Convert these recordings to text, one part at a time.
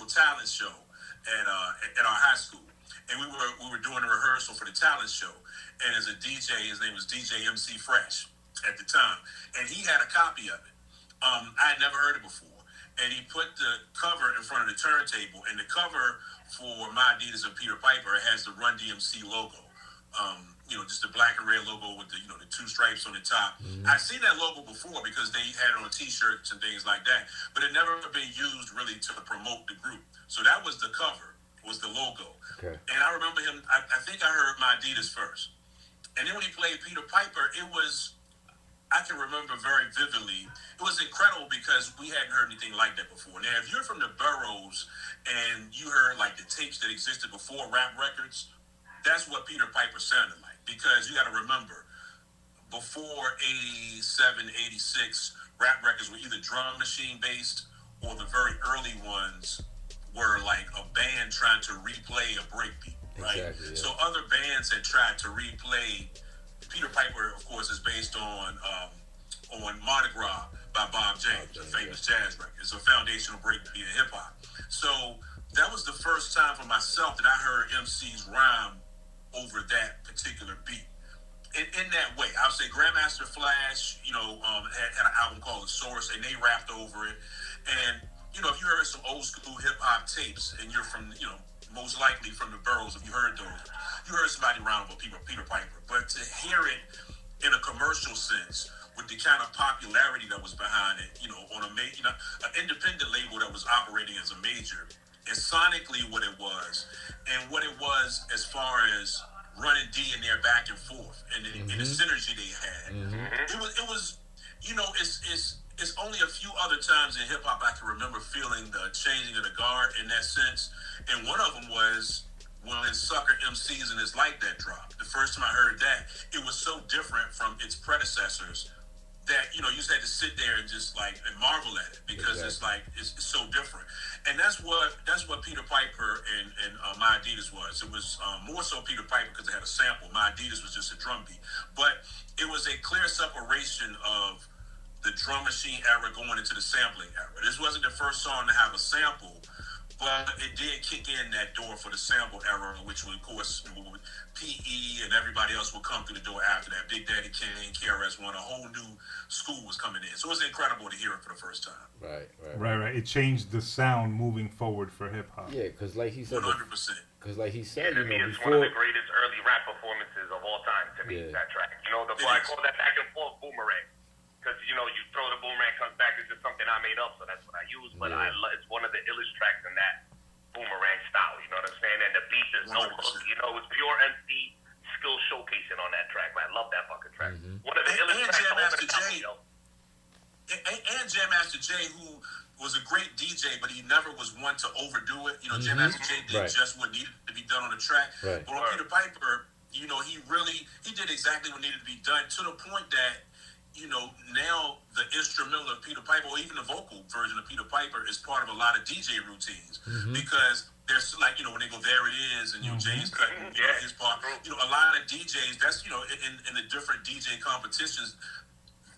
actual talent show at our high school, and we were doing a rehearsal for the talent show. And as a DJ, his name was DJ MC Fresh at the time, and he had a copy of it. I had never heard it before, and he put the cover in front of the turntable, and the cover for My Adidas and Peter Piper has the Run DMC logo. Just the black and red logo with the two stripes on the top. I've seen that logo before because they had it on T-shirts and things like that, but it never been used really to promote the group. So that was the cover, was the logo. Okay. And I remember him. I think I heard My Adidas first, and then when he played Peter Piper, I can remember very vividly. It was incredible because we hadn't heard anything like that before. Now, if you're from the boroughs and you heard like the tapes that existed before rap records, that's what Peter Piper sounded like. Because you got to remember, before 87, 86, rap records were either drum machine based or the very early ones were like a band trying to replay a breakbeat, right? Exactly, yeah. So other bands had tried to replay. Peter Piper, of course, is based on Mardi Gras by Bob James, a famous jazz record. It's a foundational breakbeat in hip hop. So that was the first time for myself that I heard MCs rhyme over that particular beat. In that way, I would say Grandmaster Flash, had an album called The Source, and they rapped over it. And if you heard some old school hip hop tapes, and you're from, most likely from the boroughs, if you heard those, you heard somebody rhyme with Peter Piper. But to hear it in a commercial sense, with the kind of popularity that was behind it, on an independent label that was operating as a major, and sonically what it was, and what it was as far as running D in there back and forth, and the synergy they had. It was it's only a few other times in hip hop I can remember feeling the changing of the guard in that sense, and one of them was when Sucker MCs and It's Like That dropped. The first time I heard that, it was so different from its predecessors that you just had to sit there and just and marvel at it because it's so different. And that's what Peter Piper and My Adidas was. It was more so Peter Piper because it had a sample. My Adidas was just a drum beat, but it was a clear separation of the drum machine era going into the sampling era. This wasn't the first song to have a sample, but it did kick in that door for the sample era, which would, of course, PE and everybody else would come through the door after that. Big Daddy Kane, KRS-One, a whole new school was coming in. So it was incredible to hear it for the first time. Right. It changed the sound moving forward for hip hop. Yeah, because like he said, 100%. Because like he said, to me, it's one of the greatest early rap performances of all time. To me, that track. I call that back and forth boomerang. Because, you throw the boomerang, comes back, it's just something I made up, so that's what I use. But it's one of the illest tracks in that boomerang style, you know what I'm saying? And the beat is no hook, it's pure MC skill showcasing on that track, man. I love that fucking track. One of the illest tracks. And Jam Master Jay, who was a great DJ, but he never was one to overdo it. Jam Master Jay did just what needed to be done on the track. Right. But on Peter Piper, he did exactly what needed to be done to the point that now the instrumental of Peter Piper, or even the vocal version of Peter Piper, is part of a lot of DJ routines because there's when they go "There It Is" and James cutting his part. A lot of DJs that's in the different DJ competitions,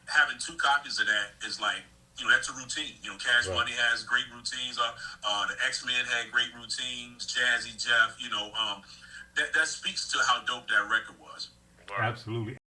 having two copies of that is that's a routine. Cash Money has great routines. The X-Men had great routines. Jazzy Jeff. That speaks to how dope that record was. Absolutely.